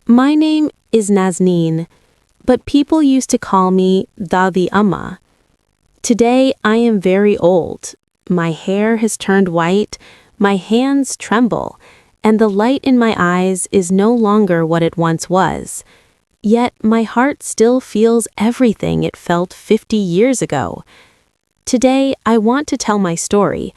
My name is Nazneen, but people used to call me Dadi Amma. Today I am very old. My hair has turned white, my hands tremble, and the light in my eyes is no longer what it once was. Yet my heart still feels everything it felt 50 years ago. Today I want to tell my story,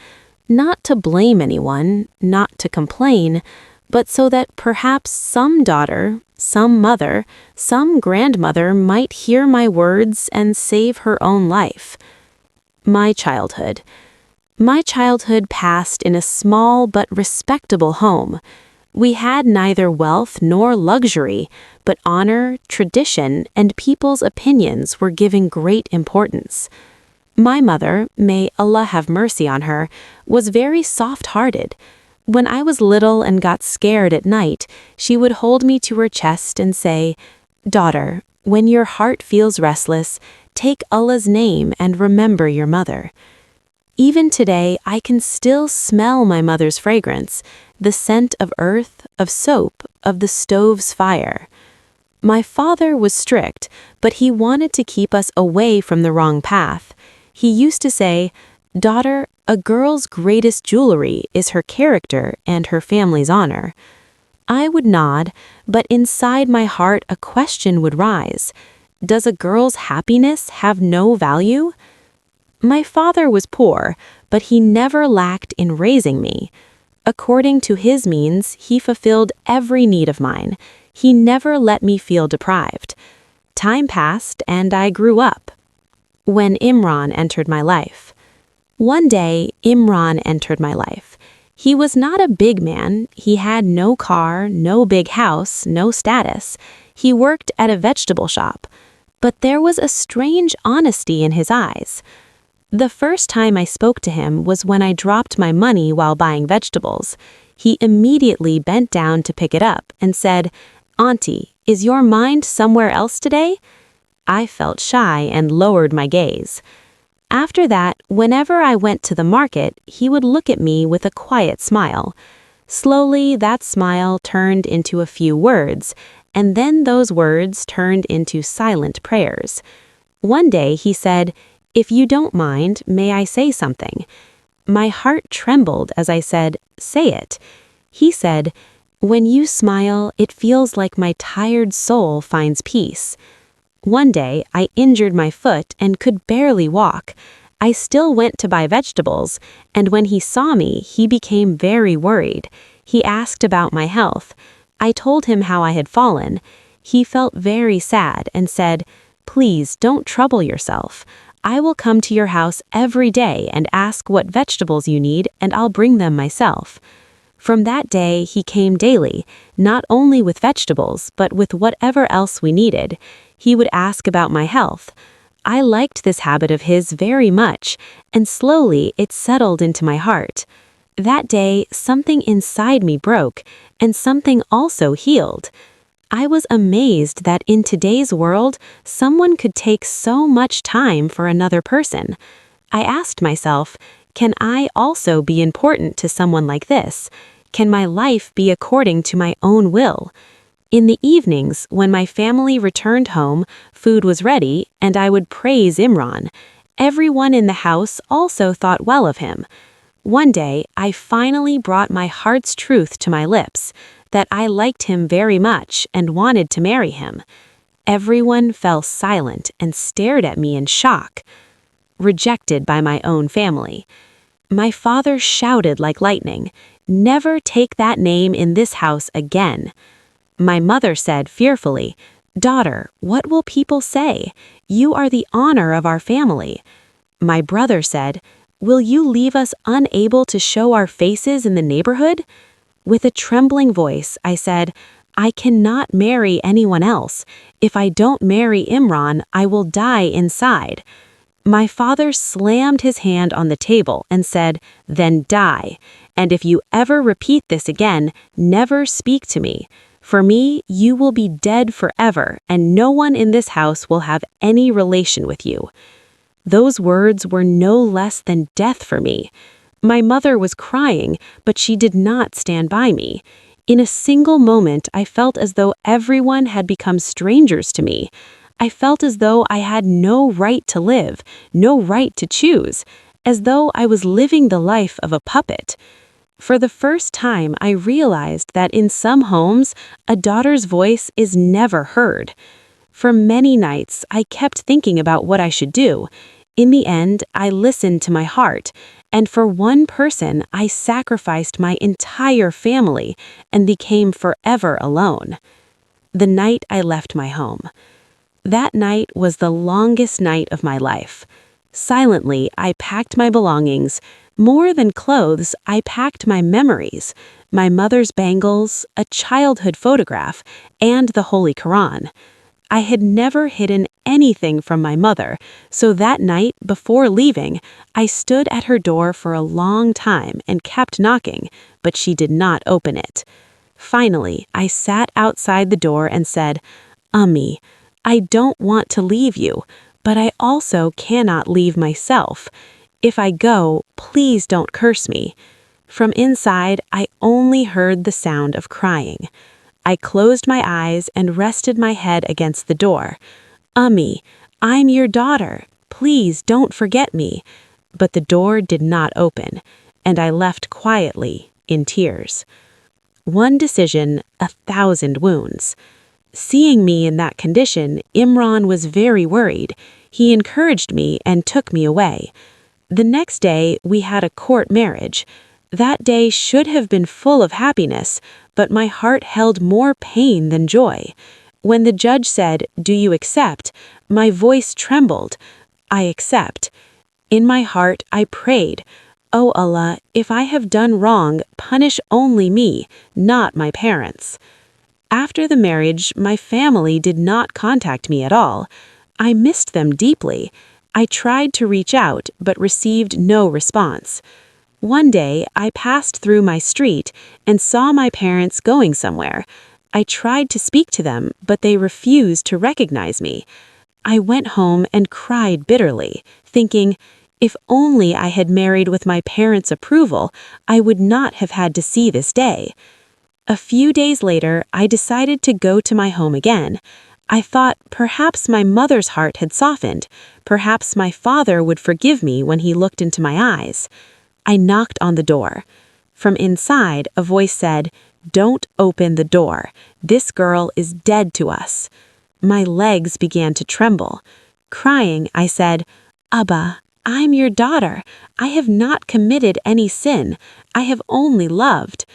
not to blame anyone, not to complain, but so that perhaps some daughter, some mother, some grandmother might hear my words and save her own life. My childhood. My childhood passed in a small but respectable home. We had neither wealth nor luxury, but honor, tradition, and people's opinions were given great importance. My mother, may Allah have mercy on her, was very soft-hearted. When I was little and got scared at night, she would hold me to her chest and say, "Daughter, when your heart feels restless, take Allah's name and remember your mother." Even today, I can still smell my mother's fragrance, the scent of earth, of soap, of the stove's fire. My father was strict, but he wanted to keep us away from the wrong path. He used to say, "Daughter, a girl's greatest jewelry is her character and her family's honor." I would nod, but inside my heart a question would rise. Does a girl's happiness have no value? My father was poor, but he never lacked in raising me. According to his means, he fulfilled every need of mine. He never let me feel deprived. Time passed and I grew up. When Imran entered my life. One day, Imran entered my life. He was not a big man. He had no car, no big house, no status. He worked at a vegetable shop. But there was a strange honesty in his eyes. The first time I spoke to him was when I dropped my money while buying vegetables. He immediately bent down to pick it up and said, "Auntie, is your mind somewhere else today?" I felt shy and lowered my gaze. After that, whenever I went to the market, he would look at me with a quiet smile. Slowly, that smile turned into a few words, and then those words turned into silent prayers. One day he said, "If you don't mind, may I say something?" My heart trembled as I said, "Say it." He said, "When you smile, it feels like my tired soul finds peace." One day, I injured my foot and could barely walk. I still went to buy vegetables, and when he saw me, he became very worried. He asked about my health. I told him how I had fallen. He felt very sad and said, "Please don't trouble yourself. I will come to your house every day and ask what vegetables you need, and I'll bring them myself." From that day, he came daily, not only with vegetables, but with whatever else we needed. He would ask about my health. I liked this habit of his very much, and slowly it settled into my heart. That day, something inside me broke, and something also healed. I was amazed that in today's world, someone could take so much time for another person. I asked myself, can I also be important to someone like this? Can my life be according to my own will? In the evenings, when my family returned home, food was ready, and I would praise Imran. Everyone in the house also thought well of him. One day, I finally brought my heart's truth to my lips, that I liked him very much and wanted to marry him. Everyone fell silent and stared at me in shock. Rejected by my own family. My father shouted like lightning, "Never take that name in this house again." My mother said fearfully, "Daughter, what will people say? You are the honor of our family." My brother said, "Will you leave us unable to show our faces in the neighborhood?" With a trembling voice, I said, "I cannot marry anyone else. If I don't marry Imran, I will die inside." My father slammed his hand on the table and said, "Then die. And if you ever repeat this again, never speak to me. For me, you will be dead forever, and no one in this house will have any relation with you." Those words were no less than death for me. My mother was crying, but she did not stand by me. In a single moment, I felt as though everyone had become strangers to me. I felt as though I had no right to live, no right to choose, as though I was living the life of a puppet. For the first time, I realized that in some homes, a daughter's voice is never heard. For many nights, I kept thinking about what I should do. In the end, I listened to my heart, and for one person, I sacrificed my entire family and became forever alone. The night I left my home. That night was the longest night of my life. Silently, I packed my belongings. More than clothes, I packed my memories, my mother's bangles, a childhood photograph, and the Holy Quran. I had never hidden anything from my mother, so that night, before leaving, I stood at her door for a long time and kept knocking, but she did not open it. Finally, I sat outside the door and said, "Ummi, I don't want to leave you, but I also cannot leave myself. If I go, please don't curse me." From inside, I only heard the sound of crying. I closed my eyes and rested my head against the door. "Ummi, I'm your daughter. Please don't forget me." But the door did not open, and I left quietly, in tears. One decision, 1,000 wounds. Seeing me in that condition, Imran was very worried. He encouraged me and took me away. The next day, we had a court marriage. That day should have been full of happiness, but my heart held more pain than joy. When the judge said, "Do you accept?" my voice trembled. I accept. In my heart, I prayed, "O Allah, if I have done wrong, punish only me, not my parents." After the marriage, my family did not contact me at all. I missed them deeply. I tried to reach out, but received no response. One day, I passed through my street and saw my parents going somewhere. I tried to speak to them, but they refused to recognize me. I went home and cried bitterly, thinking, if only I had married with my parents' approval, I would not have had to see this day. A few days later, I decided to go to my home again. I thought perhaps my mother's heart had softened. Perhaps my father would forgive me when he looked into my eyes. I knocked on the door. From inside, a voice said, "Don't open the door. This girl is dead to us." My legs began to tremble. Crying, I said, "Abba, I'm your daughter. I have not committed any sin. I have only loved."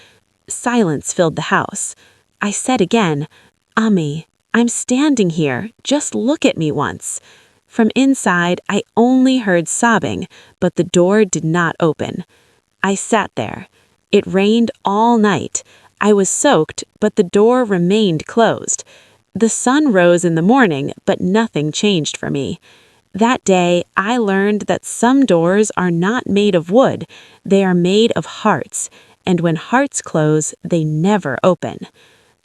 Silence filled the house. I said again, "Ummi, I'm standing here. Just look at me once." From inside, I only heard sobbing, but the door did not open. I sat there. It rained all night. I was soaked, but the door remained closed. The sun rose in the morning, but nothing changed for me. That day, I learned that some doors are not made of wood. They are made of hearts, and when hearts close, they never open.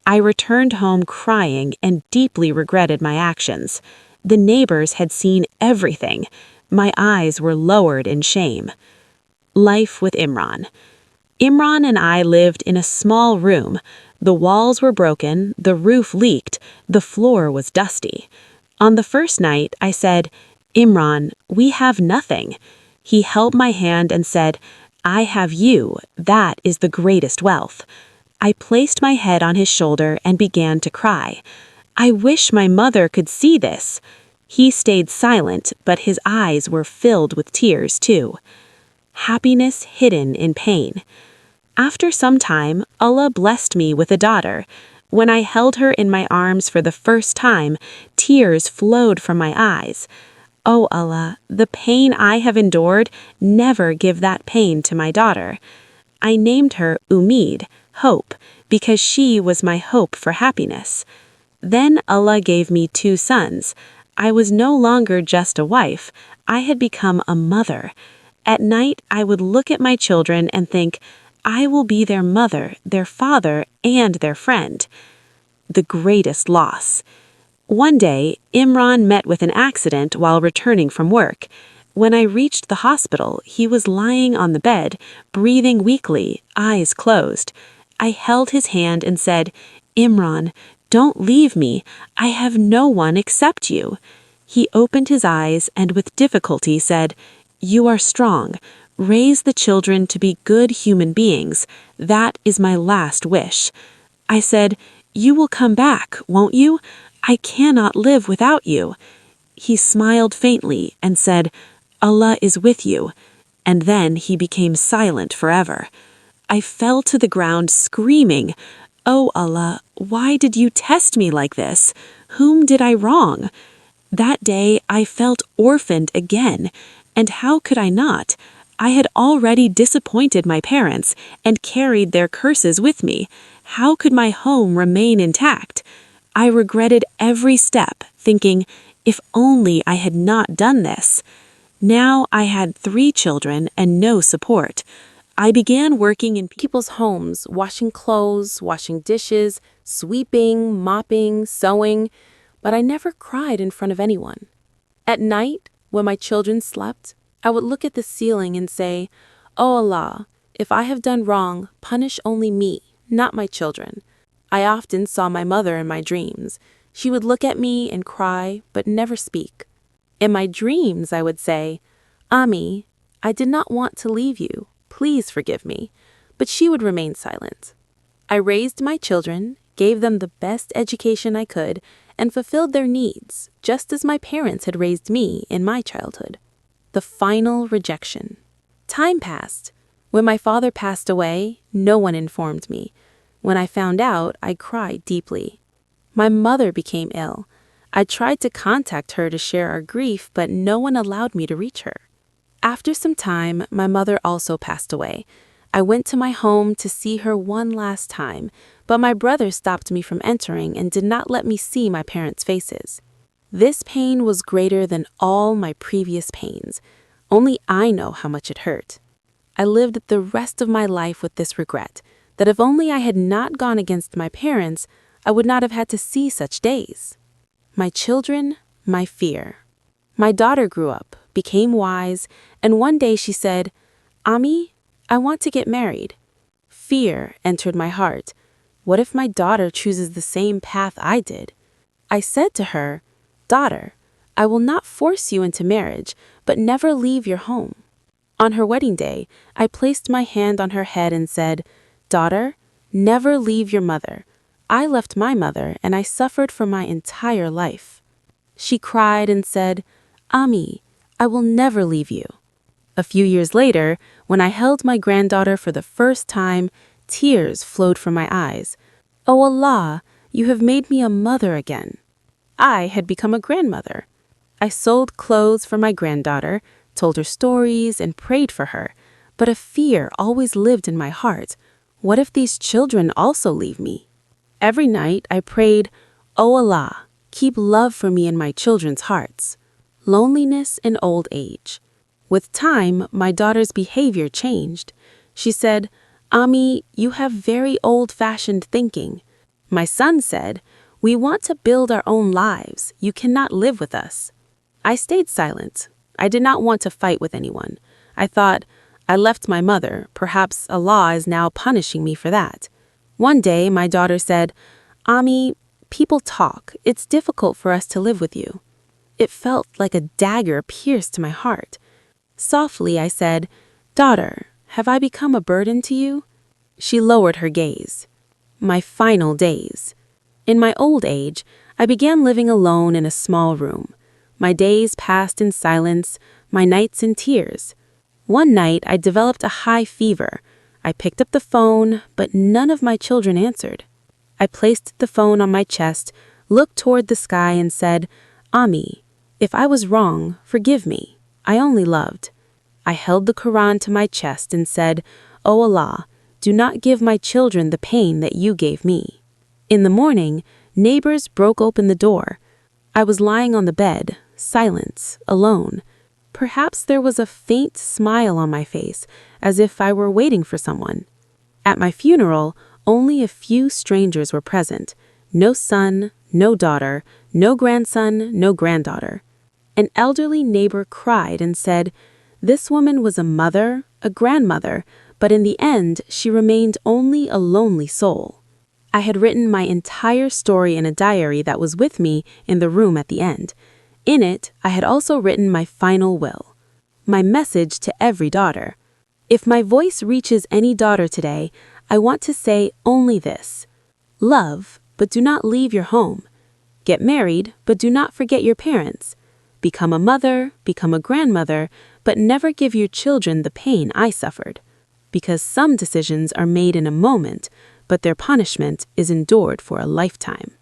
I returned home crying and deeply regretted my actions. The neighbors had seen everything. My eyes were lowered in shame. Life with Imran. Imran and I lived in a small room. The walls were broken, the roof leaked, the floor was dusty. On the first night, I said, "Imran, we have nothing." He held my hand and said, "I have you. That is the greatest wealth." I placed my head on his shoulder and began to cry. I wish my mother could see this. He stayed silent, but his eyes were filled with tears too. Happiness hidden in pain. After some time, Allah blessed me with a daughter. When I held her in my arms for the first time, tears flowed from my eyes. "O Allah, the pain I have endured, never give that pain to my daughter." I named her Umid, hope, because she was my hope for happiness. Then Allah gave me 2 sons. I was no longer just a wife. I had become a mother. At night, I would look at my children and think, I will be their mother, their father, and their friend. The greatest loss. One day, Imran met with an accident while returning from work. When I reached the hospital, he was lying on the bed, breathing weakly, eyes closed. I held his hand and said, "Imran, don't leave me. I have no one except you." He opened his eyes and with difficulty said, "You are strong. Raise the children to be good human beings. That is my last wish." I said, "You will come back, won't you? I cannot live without you." He smiled faintly and said, "Allah is with you." And then he became silent forever. I fell to the ground screaming, "Oh Allah, why did you test me like this? Whom did I wrong?" That day I felt orphaned again, and how could I not? I had already disappointed my parents and carried their curses with me. How could my home remain intact? I regretted every step, thinking, if only I had not done this. Now I had 3 children and no support. I began working in people's homes, washing clothes, washing dishes, sweeping, mopping, sewing, but I never cried in front of anyone. At night, when my children slept, I would look at the ceiling and say, "Oh Allah, if I have done wrong, punish only me, not my children." I often saw my mother in my dreams. She would look at me and cry, but never speak. In my dreams, I would say, "Ami, I did not want to leave you. Please forgive me." But she would remain silent. I raised my children, gave them the best education I could, and fulfilled their needs, just as my parents had raised me in my childhood. The final rejection. Time passed. When my father passed away, no one informed me. When I found out, I cried deeply. My mother became ill. I tried to contact her to share our grief, but no one allowed me to reach her. After some time, my mother also passed away. I went to my home to see her one last time, but my brother stopped me from entering and did not let me see my parents' faces. This pain was greater than all my previous pains. Only I know how much it hurt. I lived the rest of my life with this regret, that if only I had not gone against my parents, I would not have had to see such days. My children, my fear. My daughter grew up, became wise, and one day she said, "Ami, I want to get married." Fear entered my heart. What if my daughter chooses the same path I did? I said to her, "Daughter, I will not force you into marriage, but never leave your home." On her wedding day, I placed my hand on her head and said, "Daughter, never leave your mother. I left my mother and I suffered for my entire life." She cried and said, "Ami, I will never leave you." A few years later, when I held my granddaughter for the first time, tears flowed from my eyes. "Oh Allah, you have made me a mother again." I had become a grandmother. I sold clothes for my granddaughter, told her stories, and prayed for her, but a fear always lived in my heart. What if these children also leave me? Every night I prayed, "Oh Allah, keep love for me in my children's hearts." Loneliness in old age. With time, my daughter's behavior changed. She said, "Ami, you have very old-fashioned thinking." My son said, "We want to build our own lives. You cannot live with us." I stayed silent. I did not want to fight with anyone. I thought, I left my mother. Perhaps Allah is now punishing me for that. One day, my daughter said, "Ami, people talk. It's difficult for us to live with you." It felt like a dagger pierced my heart. Softly, I said, "Daughter, have I become a burden to you?" She lowered her gaze. My final days. In my old age, I began living alone in a small room. My days passed in silence, my nights in tears. One night, I developed a high fever. I picked up the phone, but none of my children answered. I placed the phone on my chest, looked toward the sky, and said, "Ami, if I was wrong, forgive me. I only loved." I held the Quran to my chest and said, "O Allah, do not give my children the pain that you gave me." In the morning, neighbors broke open the door. I was lying on the bed, silent, alone. Perhaps there was a faint smile on my face, as if I were waiting for someone. At my funeral, only a few strangers were present. No son, no daughter, no grandson, no granddaughter. An elderly neighbor cried and said, "This woman was a mother, a grandmother, but in the end, she remained only a lonely soul. I had written my entire story in a diary that was with me in the room at the end. In it, I had also written my final will, my message to every daughter. If my voice reaches any daughter today, I want to say only this: love, but do not leave your home. Get married, but do not forget your parents. Become a mother, become a grandmother, but never give your children the pain I suffered. Because some decisions are made in a moment, but their punishment is endured for a lifetime.